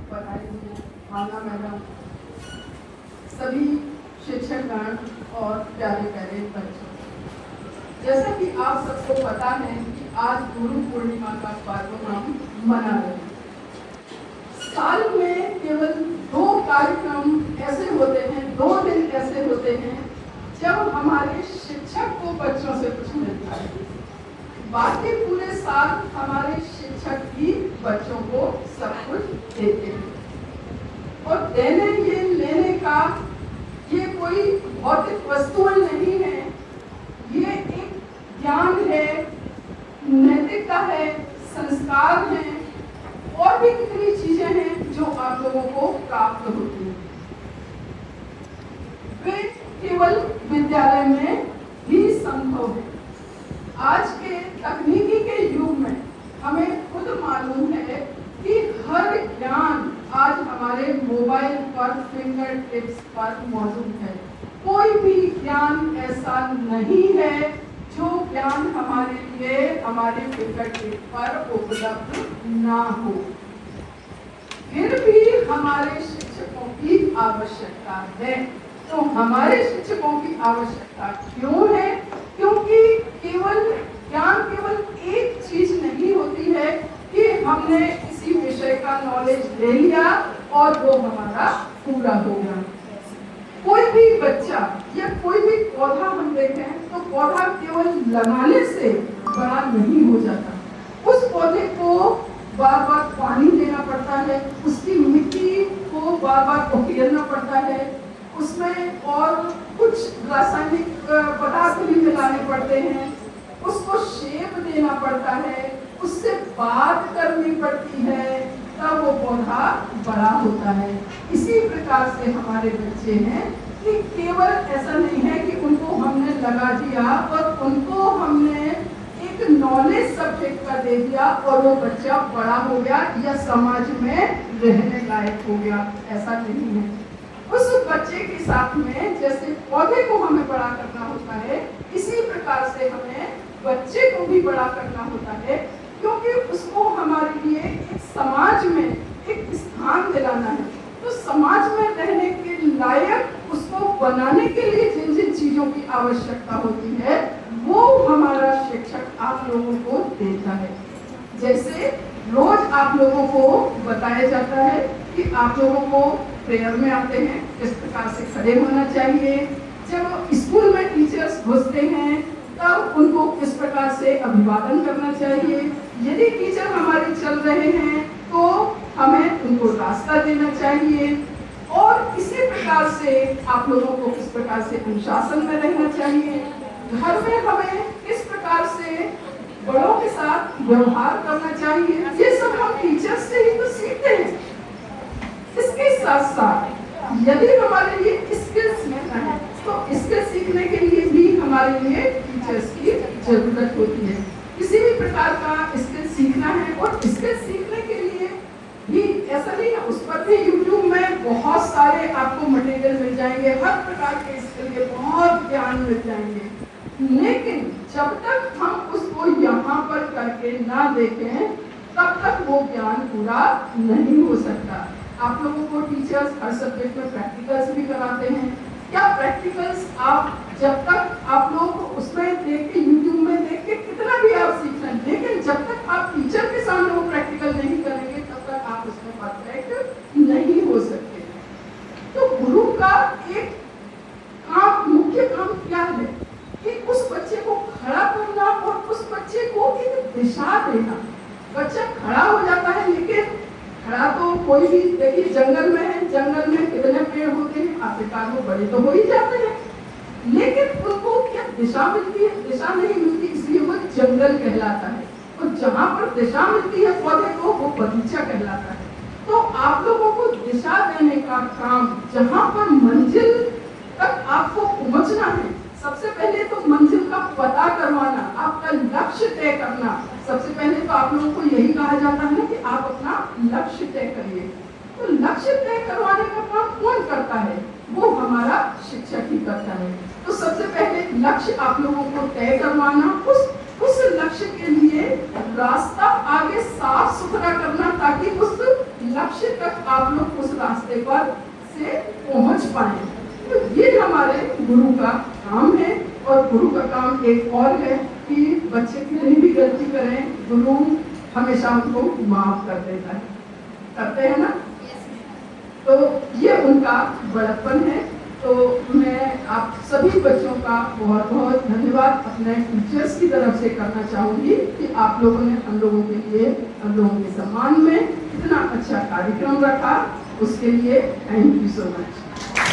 बधाई भावना मैडम, सभी शिक्षकगण और प्यारे प्यारे बच्चों, जैसा कि आप सबको पता है कि आज गुरु पूर्णिमा का पर्व हम मना रहे हैं। साल में केवल 2 कार्यक्रम ऐसे होते हैं, 2 दिन ऐसे होते हैं जब हमारे शिक्षक को बच्चों से कुछ मिलता है। बाकी पूरे साल हमारे शिक्षक ही बच्चों को सब कुछ देते हैं और देने ये लेने का ये कोई भौतिक वस्तुएं नहीं है, ये एक ज्ञान है, नैतिकता है, संस्कार है और भी कितनी चीजें हैं जो आप लोगों को प्राप्त होती हैं। वे केवल विद्यालय में ही संभव है। आज के तकनीकी के युग में हमें खुद मालूम है कि हर ज्ञान आज हमारे मोबाइल पर फिंगर टिप्स पर मौजूद है। कोई भी ज्ञान ऐसा नहीं है जो ज्ञान हमारे लिए हमारे फिंगर टिप पर उपलब्ध ना हो। फिर भी हमारे शिक्षकों की आवश्यकता है। तो हमारे शिक्षकों की आवश्यकता क्यों है? क्योंकि ज्ञान केवल एक चीज नहीं होती है कि हमने किसी विषय का नॉलेज ले लिया और वो हमारा पूरा हो गया। कोई भी बच्चा या कोई भी पौधा हम देखें तो पौधा केवल लगाने से बड़ा नहीं हो जाता। उस पौधे को बार बार पानी देना पड़ता है, उसकी मिट्टी को बार बार उकेरना पड़ता है, उसमें और कुछ रासायनिक पदार्थ भी मिलाने पड़ते हैं, उसको शेप देना पड़ता है, उससे बात करनी पड़ती है, तब वो पौधा बड़ा होता है। इसी प्रकार से हमारे बच्चे हैं कि केवल ऐसा नहीं है कि उनको हमने लगा दिया और उनको हमने एक नॉलेज सब्जेक्ट का दे दिया और वो बच्चा बड़ा हो गया या समाज में रहने लायक हो गया, ऐसा नहीं है। उस बच्चे के साथ में जैसे पौधे को हमें बड़ा करना होता है, इसी प्रकार से हमें बच्चे को भी बड़ा करना होता है, क्योंकि उसको हमारे लिए एक समाज में एक स्थान दिलाना है। तो समाज में रहने के लायक उसको बनाने के लिए जिन जिन चीजों की आवश्यकता होती है वो हमारा शिक्षक आप लोगों को देता है। जैसे रोज आप लोगों को बताया जाता है कि आप लोगों को प्रेयर में आते हैं किस प्रकार से खड़े होना चाहिए, जब स्कूल में टीचर्स घुसते हैं तब उनको किस प्रकार से अभिवादन करना चाहिए, यदि टीचर हमारे चल रहे हैं तो हमें उनको रास्ता देना चाहिए और इसी प्रकार से आप लोगों को किस प्रकार से अनुशासन में रहना चाहिए, घर में हमें किस प्रकार से बड़ों के साथ व्यवहार करना चाहिए, ये सब हम टीचर्स से ही तो सीखते हैं। इसके साथ साथ यदि हमारे लिए स्किल सीखना है तो स्किल सीखने के लिए भी हमारे लिए टीचर्स की जरूरत होती है। किसी भी प्रकार का स्किल सीखना है और स्किल सीखने के लिए भी ऐसा नहीं है, उस पर भी यूट्यूब में बहुत सारे आपको मटेरियल मिल जाएंगे, हर प्रकार के स्किल के बहुत ज्ञान मिल जाएंगे। लेकिन जब तक हम उसको यहाँ पर करके ना देखें तब तक वो ज्ञान पूरा नहीं हो सकता। आप लोगों को टीचर्स हर सब्जेक्ट में प्रैक्टिकल्स भी कराते हैं। क्या प्रैक्टिकल्स आप जब तक आप लोग उसमें देख के यूट्यूब में देख के कितना भी आप सीख लें, लेकिन जब तक आप टीचर के सामने वो प्रैक्टिकल नहीं करेंगे तब तक आप उसमें परफेक्ट नहीं हो सकते। तो गुरु का एक काम, मुख्य काम क्या है कि उस बच्चे को खड़ा करना और उस बच्चे को एक दिशा देना। बच्चा खड़ा हो जाता है लेकिन खड़ा तो कोई भी, देखिए जंगल में है, जंगल में कितने पेड़ होते हैं, आखिरकार वो बड़े तो हो ही जाते हैं, लेकिन उनको क्या दिशा मिलती है? दिशा नहीं मिलती, इसलिए वो जंगल कहलाता है। और जहाँ पर दिशा मिलती है पौधे को वो बगीचा कहलाता है। तो आप लोगों को दिशा देने का काम, जहाँ पर मंजिल तक आपको पहुँचना है, सबसे पहले तो मंजिल का पता करवाना, आपका लक्ष्य तय करना। सबसे पहले तो आप लोगों को यही कहा जाता है ना कि आप अपना लक्ष्य तय करिए। तो लक्ष्य तय करवाने का काम कौन करता है? वो हमारा शिक्षक ही करता है। तो सबसे पहले लक्ष्य आप लोगों को तय करवाना, उस लक्ष्य के लिए रास्ता आगे साफ सुथरा करना ताकि उस लक्ष्य तक आप लोग उस रास्ते पर से पहुंच पाए। तो ये हमारे गुरु का काम है। और गुरु का काम एक और है कि बच्चे कितनी भी गलती करें, गुरु हमेशा उनको माफ कर देता है। करते हैं ना? तो ये उनका बड़प्पन है। तो मैं आप सभी बच्चों का बहुत बहुत धन्यवाद अपने टीचर्स की तरफ से करना चाहूँगी कि आप लोगों ने हम लोगों के लिए, हम लोगों के सम्मान में इतना अच्छा कार्यक्रम रखा। उसके लिए थैंक यू सो मच।